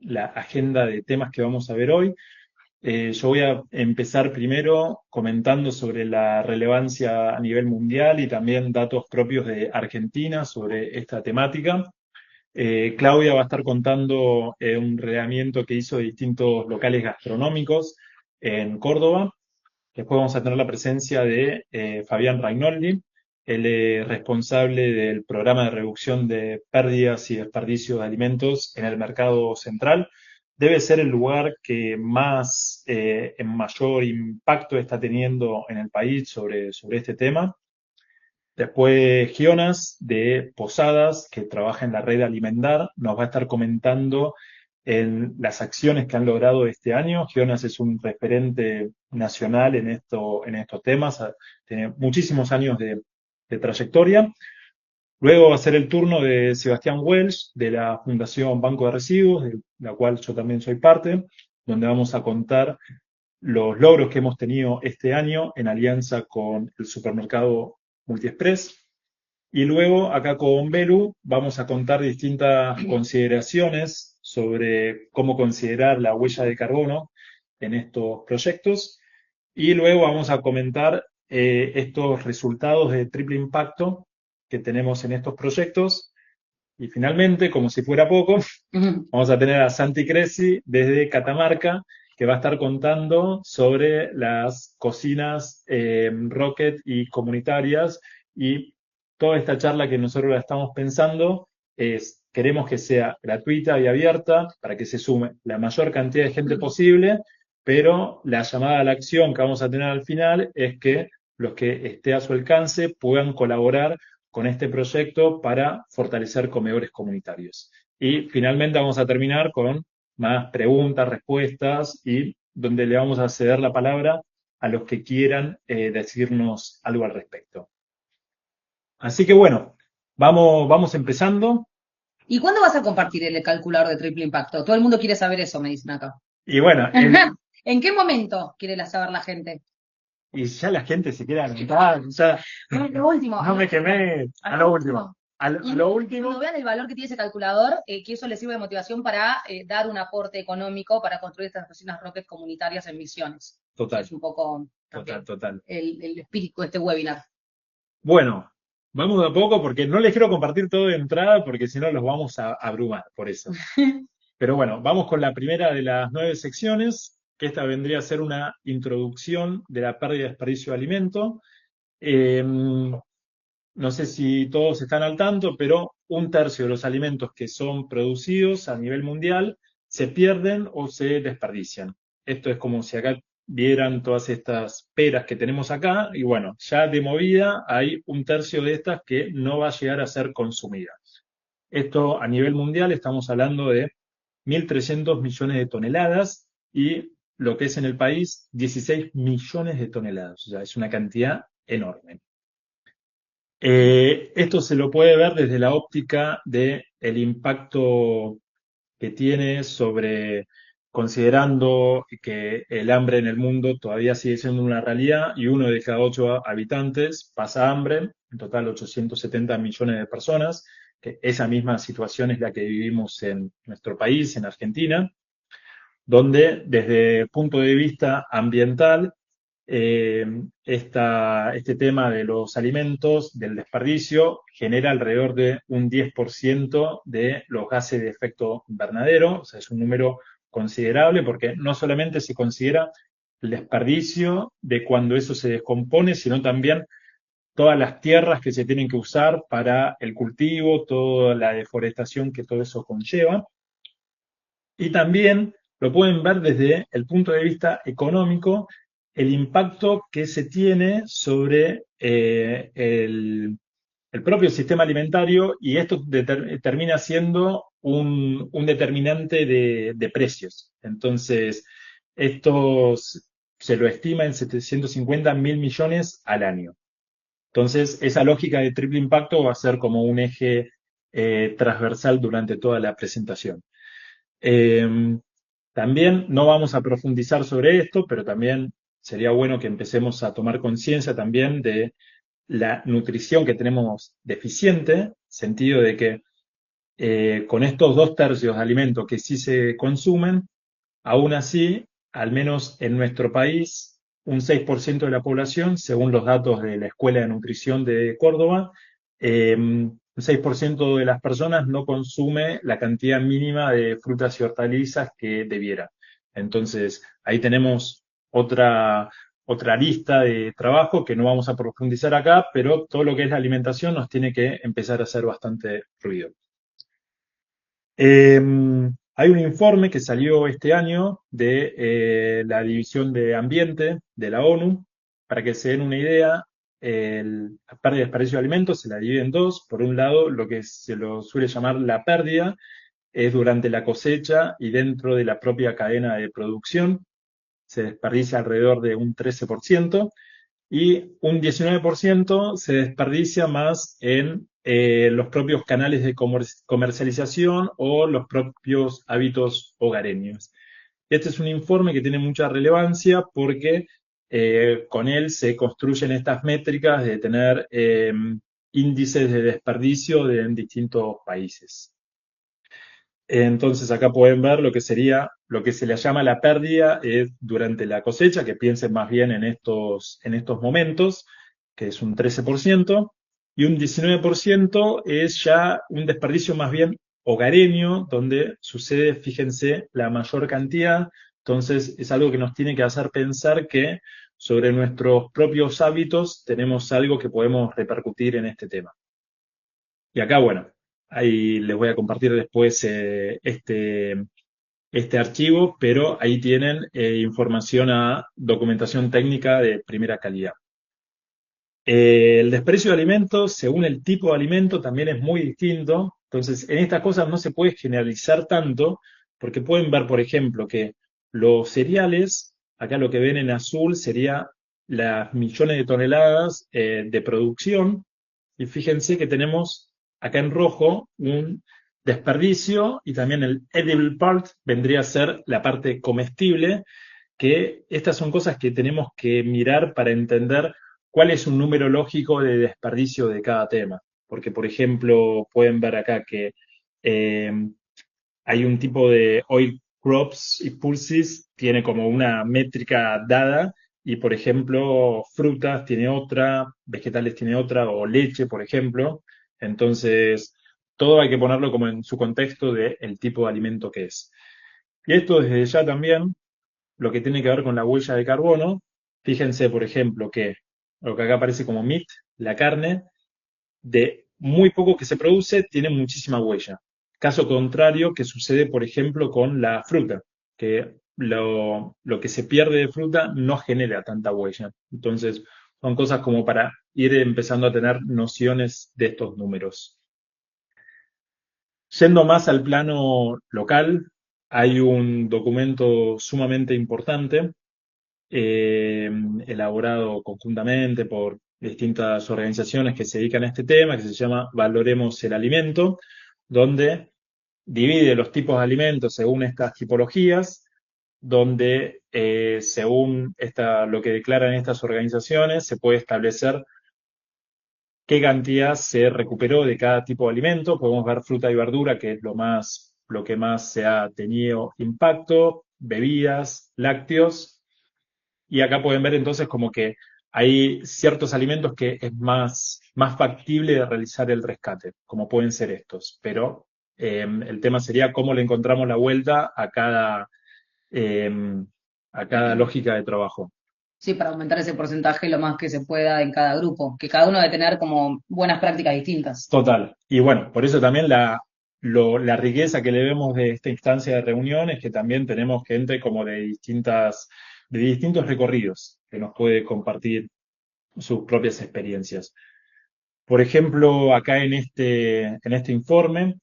la agenda de temas que vamos a ver hoy. Yo voy a empezar primero comentando sobre la relevancia a nivel mundial y también datos propios de Argentina sobre esta temática. Claudia va a estar contando un relevamiento que hizo de distintos locales gastronómicos en Córdoba. Después vamos a tener la presencia de Fabián Ragnoldi. Él es responsable del programa de reducción de pérdidas y desperdicio de alimentos en el mercado central. Debe ser el lugar que más, en mayor impacto está teniendo en el país sobre este tema. Después Gionas de Posadas, que trabaja en la red Alimentar, nos va a estar comentando en las acciones que han logrado este año. Gionas es un referente nacional en estos temas, tiene muchísimos años de trayectoria. Luego va a ser el turno de Sebastián Welch, de la Fundación Banco de Residuos, de la cual yo también soy parte, donde vamos a contar los logros que hemos tenido este año en alianza con el supermercado Multiexpress. Y luego, acá con Belu, vamos a contar distintas consideraciones sobre cómo considerar la huella de carbono en estos proyectos. Y luego vamos a comentar estos resultados de triple impacto que tenemos en estos proyectos. Y finalmente, como si fuera poco, vamos a tener a Santi Cresci desde Catamarca, que va a estar contando sobre las cocinas Rocket y comunitarias. Y toda esta charla que nosotros la estamos pensando es, queremos que sea gratuita y abierta para que se sume la mayor cantidad de gente posible, pero la llamada a la acción que vamos a tener al final es que los que esté a su alcance puedan colaborar con este proyecto para fortalecer comedores comunitarios. Y finalmente vamos a terminar con más preguntas, respuestas y donde le vamos a ceder la palabra a los que quieran decirnos algo al respecto. Así que bueno, vamos empezando. ¿Y cuándo vas a compartir el calculador de triple impacto? Todo el mundo quiere saber eso, me dicen acá. Y bueno, ¿En qué momento quiere saber la gente? y ya la gente se quiere anotar, ya Lo último. no me quemé, a lo último. A Y lo cuando último, vean el valor que tiene ese calculador, que eso les sirve de motivación para dar un aporte económico para construir estas cocinas Rocket comunitarias en Misiones. Que total, es un poco total, también total. el espíritu de este webinar. Bueno, vamos de a poco porque no les quiero compartir todo de entrada porque si no los vamos a abrumar por eso. Pero bueno, vamos con la primera de las 9 secciones, que esta vendría a ser una introducción de la pérdida y desperdicio de alimento. No sé si todos están al tanto, pero un tercio de los alimentos que son producidos a nivel mundial se pierden o se desperdician. Esto es como si acá vieran todas estas peras que tenemos acá, y bueno, ya de movida hay un tercio de estas que no va a llegar a ser consumida. Esto a nivel mundial estamos hablando de 1.300 millones de toneladas y lo que es en el país 16 millones de toneladas. O sea, es una cantidad enorme. Esto se lo puede ver desde la óptica del impacto que tiene sobre, considerando que el hambre en el mundo todavía sigue siendo una realidad y uno de cada 8 habitantes pasa hambre, en total 870 millones de personas, que esa misma situación es la que vivimos en nuestro país, en Argentina, donde desde el punto de vista ambiental eh, este tema de los alimentos, del desperdicio, genera alrededor de un 10% de los gases de efecto invernadero, o sea, es un número considerable porque no solamente se considera el desperdicio de cuando eso se descompone, sino también todas las tierras que se tienen que usar para el cultivo, toda la deforestación que todo eso conlleva. Y también lo pueden ver desde el punto de vista económico, el impacto que se tiene sobre el propio sistema alimentario y esto termina siendo un determinante de precios. Entonces, esto se lo estima en 750.000 millones al año. Entonces, esa lógica de triple impacto va a ser como un eje transversal durante toda la presentación. Eh, También no vamos a profundizar sobre esto, pero también sería bueno que empecemos a tomar conciencia también de la nutrición que tenemos deficiente, sentido de que con estos 2/3 de alimentos que sí se consumen, aún así, al menos en nuestro país, un 6% de la población, según los datos de la Escuela de Nutrición de Córdoba, un 6% de las personas no consume la cantidad mínima de frutas y hortalizas que debiera. Entonces, ahí tenemos otra, otra lista de trabajo que no vamos a profundizar acá, pero todo lo que es la alimentación nos tiene que empezar a hacer bastante ruido. Eh, Hay un informe que salió este año de la División de Ambiente de la ONU. Para que se den una idea, la pérdida de desperdicio de alimentos se la divide en dos. Por un lado, lo que se lo suele llamar la pérdida es durante la cosecha y dentro de la propia cadena de producción. Se desperdicia alrededor de un 13% y un 19% se desperdicia más en los propios canales de comercialización o los propios hábitos hogareños. Este es un informe que tiene mucha relevancia porque con él se construyen estas métricas de tener índices de desperdicio en distintos países. Entonces acá pueden ver lo que sería, lo que se le llama la pérdida durante la cosecha, que piensen más bien en estos momentos, que es un 13%, y un 19% es ya un desperdicio más bien hogareño, donde sucede, fíjense, la mayor cantidad. Entonces es algo que nos tiene que hacer pensar que sobre nuestros propios hábitos tenemos algo que podemos repercutir en este tema. Y acá, bueno, ahí les voy a compartir después este archivo, pero ahí tienen información a documentación técnica de primera calidad. El desprecio de alimentos, según el tipo de alimento, también es muy distinto. Entonces, en estas cosas no se puede generalizar tanto, porque pueden ver, por ejemplo, que los cereales, acá lo que ven en azul sería las millones de toneladas de producción, y fíjense que tenemos acá en rojo un desperdicio y también el edible part vendría a ser la parte comestible, que estas son cosas que tenemos que mirar para entender cuál es un número lógico de desperdicio de cada tema. Porque, por ejemplo, pueden ver acá que eh, hay un tipo de oil crops y pulses, tiene como una métrica dada, y por ejemplo, frutas tiene otra, vegetales tiene otra, o leche, por ejemplo. Entonces, todo hay que ponerlo como en su contexto del tipo de alimento que es. Y esto desde ya también lo que tiene que ver con la huella de carbono. Fíjense, por ejemplo, que lo que acá aparece como meat, la carne, de muy poco que se produce, tiene muchísima huella. Caso contrario que sucede, por ejemplo, con la fruta, que lo que se pierde de fruta no genera tanta huella. Entonces, son cosas como para ir empezando a tener nociones de estos números. Yendo más al plano local, hay un documento sumamente importante eh, elaborado conjuntamente por distintas organizaciones que se dedican a este tema, que se llama Valoremos el Alimento, donde divide los tipos de alimentos según estas tipologías, donde según lo que declaran estas organizaciones se puede establecer qué cantidad se recuperó de cada tipo de alimento. Podemos ver fruta y verdura, que es lo que más se ha tenido impacto, bebidas, lácteos, y acá pueden ver entonces como que hay ciertos alimentos que es más factible de realizar el rescate, como pueden ser estos. Pero el tema sería cómo le encontramos la vuelta eh, a cada lógica de trabajo. Sí, para aumentar ese porcentaje lo más que se pueda en cada grupo, que cada uno debe tener como buenas prácticas distintas. Total. Y bueno, por eso también la riqueza que le vemos de esta instancia de reunión es que también tenemos gente como de distintos recorridos que nos puede compartir sus propias experiencias. Por ejemplo, acá en este informe,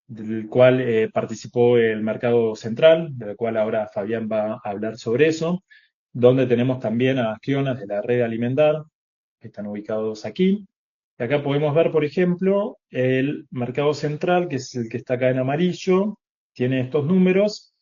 del cual participó el Mercado Central, del cual ahora Fabián va a hablar sobre eso, donde tenemos también a Acciones de la Red Alimentar, que están ubicados aquí. Y acá podemos ver, por ejemplo, el Mercado Central, que es el que está acá en amarillo, tiene estos números.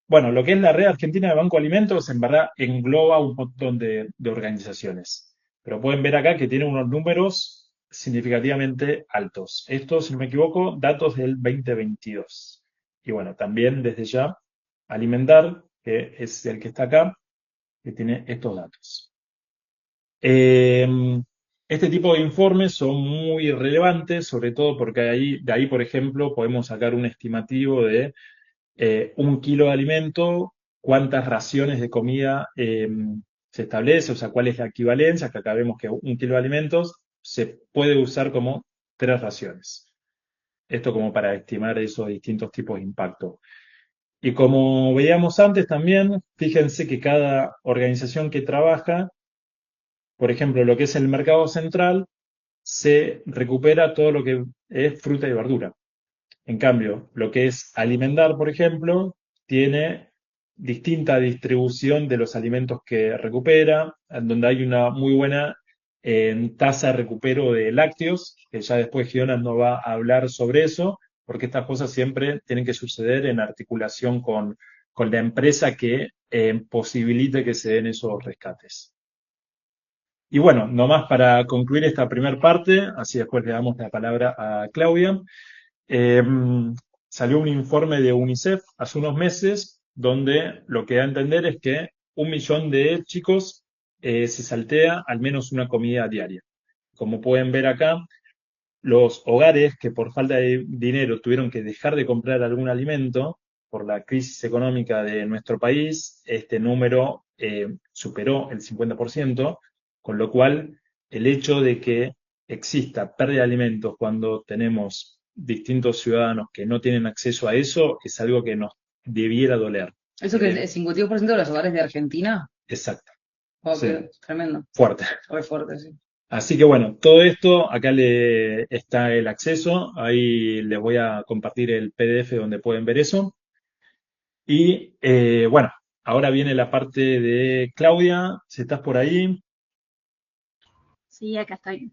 Bueno, lo que es la Red Argentina de Banco Alimentos, en verdad engloba un montón de organizaciones. Pero pueden ver acá que tiene unos números significativamente altos. Esto, si no me equivoco, datos del 2022. Y bueno, también desde ya, Alimentar, que es el que está acá, que tiene estos datos. Eh, este tipo de informes son muy relevantes, sobre todo porque de ahí, por ejemplo, podemos sacar un estimativo de 1 kilo de alimento, cuántas raciones de comida se establece, o sea, cuál es la equivalencia, que acá vemos que 1 kilo de alimentos se puede usar como 3 raciones. Esto como para estimar esos distintos tipos de impacto. Y como veíamos antes también, fíjense que cada organización que trabaja, por ejemplo, lo que es el mercado central, se recupera todo lo que es fruta y verdura. En cambio, lo que es alimentar, por ejemplo, tiene distinta distribución de los alimentos que recupera, en donde hay una muy buena tasa de recupero de lácteos, que ya después Giona nos va a hablar sobre eso, porque estas cosas siempre tienen que suceder en articulación con la empresa que posibilite que se den esos rescates. Y bueno, nomás para concluir esta primera parte, así después le damos la palabra a Claudia. Eh, Salió un informe de UNICEF hace unos meses donde lo que da a entender es que 1 millón de chicos se saltea al menos una comida diaria. Como pueden ver acá, los hogares que por falta de dinero tuvieron que dejar de comprar algún alimento por la crisis económica de nuestro país, este número superó el 50%, con lo cual el hecho de que exista pérdida de alimentos cuando tenemos distintos ciudadanos que no tienen acceso a eso es algo que nos debiera doler. Eso que el 52% de los hogares de Argentina, Exacto. wow, Sí, tremendo, fuerte. muy fuerte, sí. Así que bueno, todo esto, acá le está el acceso, ahí les voy a compartir el PDF donde pueden ver eso. Y bueno, ahora viene la parte de Claudia, si estás por ahí. Sí, acá estoy.